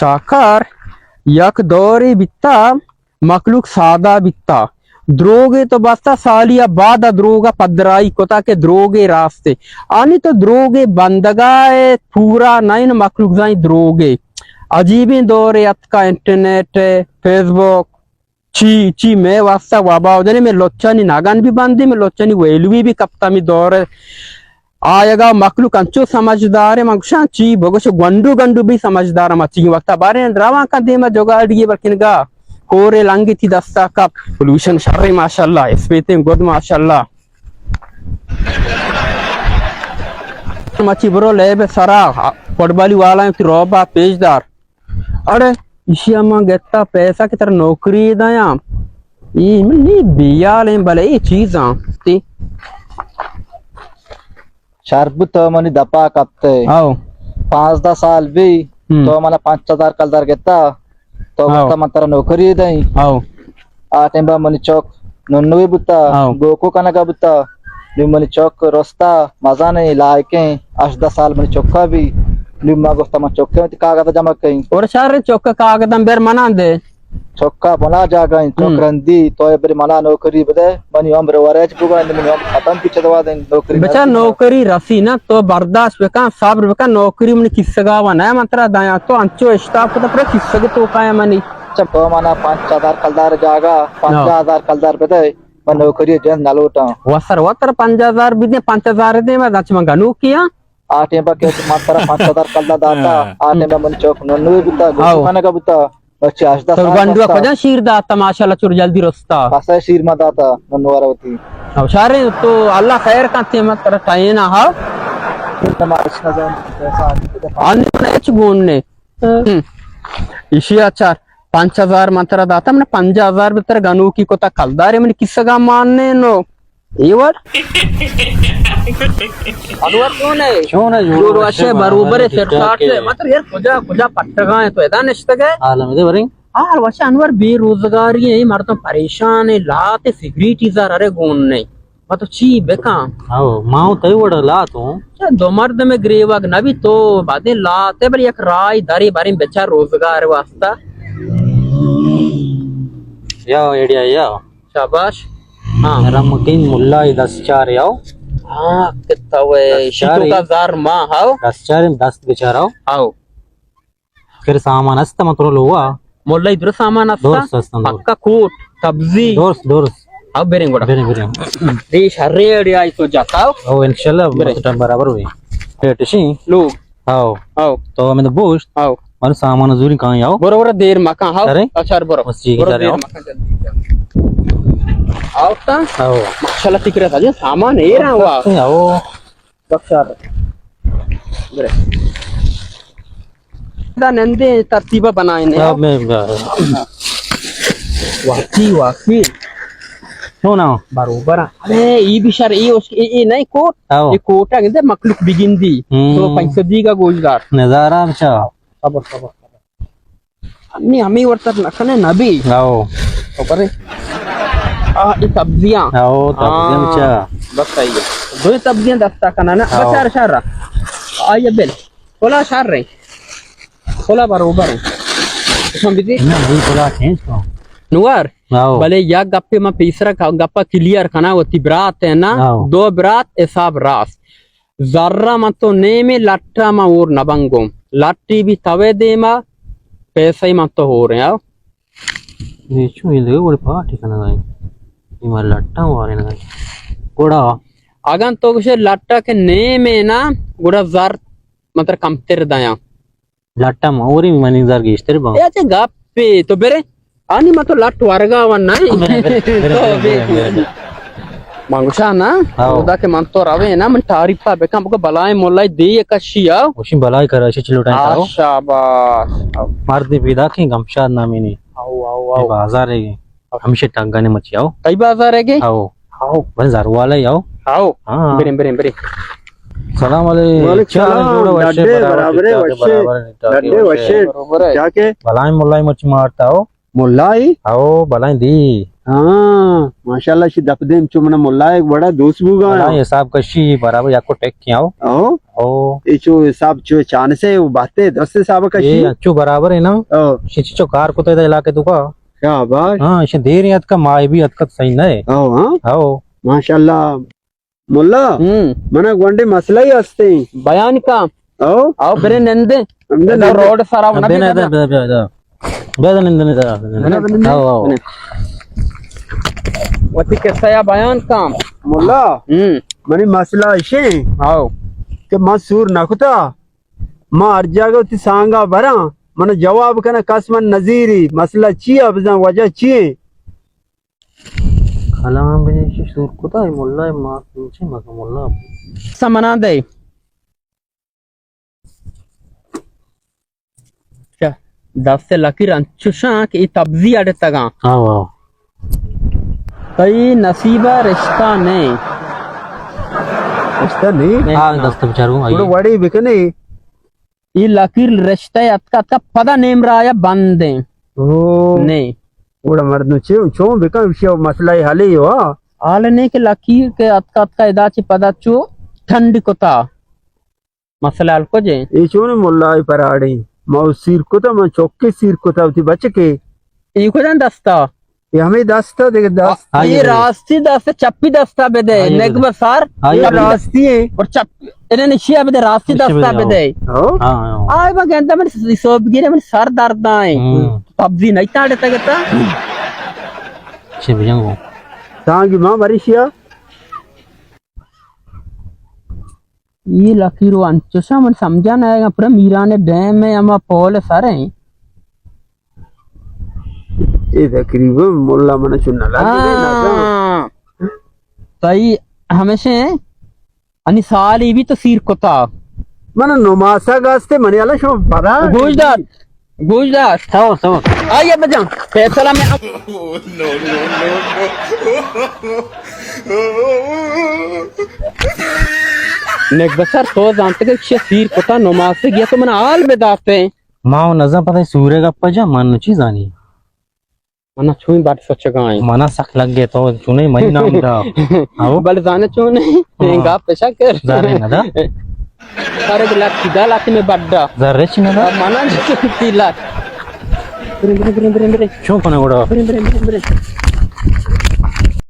चाकर यक दौरे बित्ता मखलूक सादा बित्ता द्रोगे तो बस्ता सालिया बाद द्रोगा पदराई कोता के द्रोगे रास्ते आनी तो द्रोगे बंदगाए पूरा नाइन मखलूक जाई द्रोगे अजीबी दौरे अतका इंटरनेट फेसबुक ची ची मैं वास्ता वाबा उधर में लोचनी नागन भी बांधी में लोचनी वेलवी भी कप्ता में दौरे आएगा मखलूक अंचो समझदार है मगशा ची भगोश गंडू गंडू भी समझदार मची वक्त बारे रावा का दे में जोगाड़िए बरकिनगा कोरे लंगी थी दस्ता का पोल्यूशन शर्रे माशाल्लाह स्पेते गुड माशाल्लाह मची ब्रो लेबे सरा फुटबॉली वाला की रोबा पेजदार अरे इशिया मां गेता पैसा की तरह नौकरी दया ये नहीं बिया ले भले ये चीज़ां ती शरबत मनी दपा कपते आओ 5-10 साल भी तो मला 5,000 कलदार घेता तो गता मंतरा नौकरी दई आओ आ टेंबा मनी चौक नन्नवे बुता गोको कनका बुता मनी चौक रस्ता मजा नहीं लायके 8-10 साल मनी चौका भी लिम्मा गोस्ता म चौके में कागज जमा कई और सारे चौक कागज बेर मना दे चौका बना जा गई चौक रंदी तो बरी मना नौकरी बदे मनी उम्र वरेज पुगा मनी खत्म पीछे दवा दे नौकरी बेचा नौकरी रसी ना तो बर्दाश्त बेका सब्र बेका नौकरी मन किसगा वना मंत्रा दया तो अंचो स्टाफ तो पूरा किसगे तो काया मनी जब तो मना 5,000 कलदार जागा 5,000 कलदार बदे मन नौकरी जन नलोटा वतर 5,000 भी दे 5,000 दे मैं दच मंगा नु किया आटे बाके मात्रा 5,000 कलदा दाता आटे में मन चौक नन्नवे बुता गोको कनका बुता बच्चे 8-10 तो गंडुआ खोजा शीर दाता माशाल्लाह चुर जल्दी रस्ता पासा शीर मा दाता नन्नवारवती अब सारे तो अल्लाह खैर काते मत कर टाइम ना हां तमाश ना जान पैसा आने एच गोने इशी अच्छा 5,000 मात्रा दाता मैंने 5,000 भीतर गनु की कोता कलदारे मैंने किसगा मानने नो एवर अनवर कौन है जो रोशे बरोबर है सरकार से मतलब यार कुजा पट्टगा है तो एदा निश्चित है आलम दे बरिंग हां वशे अनवर बेरोजगारी है मर तो परेशान है लाते सिगरेट इजार अरे गोन नहीं मतलब ची बेका आओ माऊ तई वडला तो दो मर्द में ग्रेवग नबी तो बादे लाते पर एक राय दारी बारी बेचार रोजगार वास्ता या आइडिया या शाबाश हां रमकिन मुल्ला 10-4 याओ हाँ कितना वे शीटों का जार माँ हाओ 10 बेचारा आओ फिर सामान अस्ता मतलब लोगा मोल्ला इधर सामान अस्ता पक्का कोट सब्जी दोर्स अब बेरेंगोड़ा बेरेंग देश हरे आई तो जाता हो ओ इंशाल्लाह मतलब बराबर हुई टेटशी लोग आओ आओ तो हमें तो बोस्ट आओ मन सामान जरूरी कहां आओ बरोबर देर मका हाओ अरे अच्छा बरोबर आओ ता आओ माशाल्लाह तिकरे था जे सामान है रहा हुआ आओ बक्सर बरे दा नंदे तरतीबा बनाए ने अब मैं वाकी क्यों ना बरोबर अरे ये बिचार ये उसके ये नहीं कोट आओ ये कोटा कहते मखलूक बिगिंदी तो 500 का गोजदार नजारा अच्छा सबर अन्नी हमें वर्तर नखने नबी आओ ऊपर ये सब्जियां आओ सब्जियां अच्छा बस सही है दो सब्जियां दस्ता करना ना बचार शार आइए बेल खोला शार रहे खोला बरोबर है इसमें भी ना वही खोला चेंज को नुआर आओ भले या गप्पे में तीसरा गप्पा क्लियर खाना होती बरात है ना दो बरात हिसाब रास जर्रा मत तो ने में लट्टा मा और नबंगो लट्टी भी तवे दे मा पैसा ही मत तो हो रहे हैं ये चू ये ले वो पार्टी करना है ये मार लट्टा वाले ना कोड़ा अगन तो कुछ लट्टा के ने में ना गुड़ा जार मतलब कम तेरे दया लट्टा मोरी मनी जार की इस्तेरे बा ये गप्पे तो बेरे आनी मत तो लट वर्गा वन नहीं मंगशा ना उदा के मन तो रवे ना मन तारीफा बेका हमको बलाए मोलाई दे कशिया उसी बलाई कर अच्छे चलो टाइम आओ शाबाश मार दे विदा के गमशाद नामी ने आओ आओ आओ बाजार है हमेशा टंगा ने मची आओ कई बाजार है के आओ आओ बाजार वाले आओ आओ हां बेरे बेरे बेरे सलाम वालेकुम लड्डे वशे क्या के बलाई मोलाई मची मारता हो मुल्लाई आओ बलाई दी हाँ माशाल्लाह शी दपदेम चुमना मुल्ला एक बड़ा दोस्त बुगा ये साहब कशी बराबर याको टेक किया हो ओ ओ ये जो साहब जो चांद से वो बातें दस से साहब का ये शी अच्छू बराबर है ना ओ शिचो कार को तो इलाके तू का क्या बात हाँ इसे देर याद का माय भी अतकत सही ना है ओ हाँ आओ माशाल्लाह मुल्ला मना गोंडे मसला ही हंसते बयान का ओ आओ बेरे नंदे हमदे रोड सारा बना बेना बेना आओ आओ वती कैसा या बयान काम मुल्ला मनी मसला इशे आओ के मा सूर नखता मा अर्जागा उती सांगा बरा मन जवाब कना कसमन नजीरी मसला ची अब वजह ची खलाम बने सूर को तो मुल्ला मां नीचे मगा मुल्ला समना दे क्या दस से लकीर अंचुशा की तब्जी अड़े तगा आओ आओ कई नसीबा रिश्ता ने इस्ता नहीं हाँ दस्त बेचारू पूरा आइए वड़ी बिकने ఈ లకీర్ రిష్తా అత్క అత్క పద నేమ్ రాయ బందే ओ నే पूरा मर्द नु चो बिका विषय मसला ही हाले हो ఆలనే కి లకీర్ కే అత్క అత్క ఇదాచి పదచ్చు ठंड कोता मसला अल्को जे ये चो ने मुल्ला पराड़ी मौ सिर को तो मैं चौके सिर को था उती बच के ఈ को दस्ता ये हमें दस्ता देख दस ये रास्ती दस्ता चप्पी दस्ता बेदे नेगब सार ये रास्ती है और चप इने निशिया बेदे रास्ती दस्ता बेदे ओ हाँ आय बगंदा मन सोब गिरे मन सर दर्द आए पबजी नहीं ताड़े तगता से बिजंगो सांगी मां मरीशिया ये लकीर अंचुसा मन समझा ना आएगा पूरा मीरा ने डैम में हम पोल सारे ये तकरीबन मुल्ला मन चुनना लगे तई हमेशा अनि साल भी तो सिर कोता मन नमासा गास्ते मने वाला शो परा गुजदार सो सो आइए बजा फैसला में नेक बसर तो जानते के सिर कोता नमाज से गया तो मन आल बेदाते मां नजर पता सूर्य का पजा मन चीज आनी मना छुई बात सोच गाय मना सक लग गए तो चुने मई नाम दा आओ बल जाने चो नहीं गा पेशा कर जाने ना दा सारे लाख सीधा लाख में बड्डा जरे चिना दा मना तीला चो पना गोड़ा ब्रे